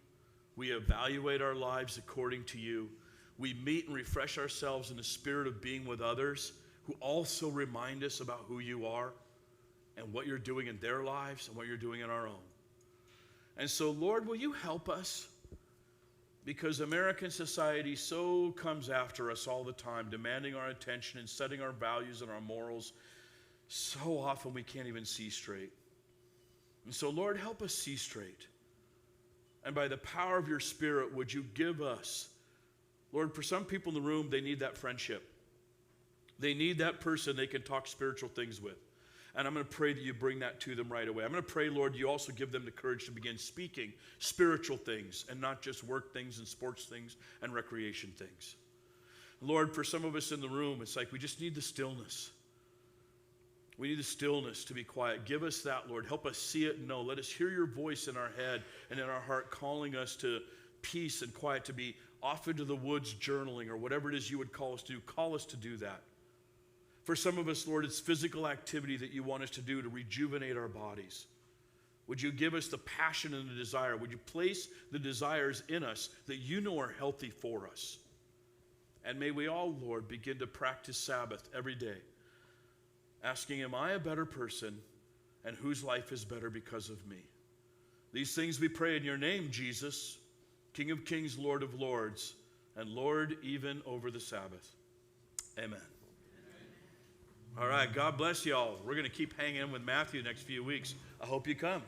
S1: we evaluate our lives according to you, we meet and refresh ourselves in the spirit of being with others who also remind us about who you are and what you're doing in their lives and what you're doing in our own. And so, Lord, will you help us? Because American society so comes after us all the time, demanding our attention and setting our values and our morals. So often we can't even see straight. And so, Lord, help us see straight. And by the power of your Spirit, would you give us, Lord, for some people in the room, they need that friendship. They need that person they can talk spiritual things with. And I'm going to pray that you bring that to them right away. I'm going to pray, Lord, you also give them the courage to begin speaking spiritual things and not just work things and sports things and recreation things. Lord, for some of us in the room, it's like we just need the stillness. We need the stillness to be quiet. Give us that, Lord. Help us see it and know. Let us hear your voice in our head and in our heart calling us to peace and quiet, to be off into the woods journaling or whatever it is you would call us to do. Call us to do that. For some of us, Lord, it's physical activity that you want us to do to rejuvenate our bodies. Would you give us the passion and the desire? Would you place the desires in us that you know are healthy for us? And may we all, Lord, begin to practice Sabbath every day, asking, am I a better person, and whose life is better because of me? These things we pray in your name, Jesus, King of kings, Lord of lords, and Lord even over the Sabbath. Amen. All right, God bless you all. We're going to keep hanging with Matthew the next few weeks. I hope you come.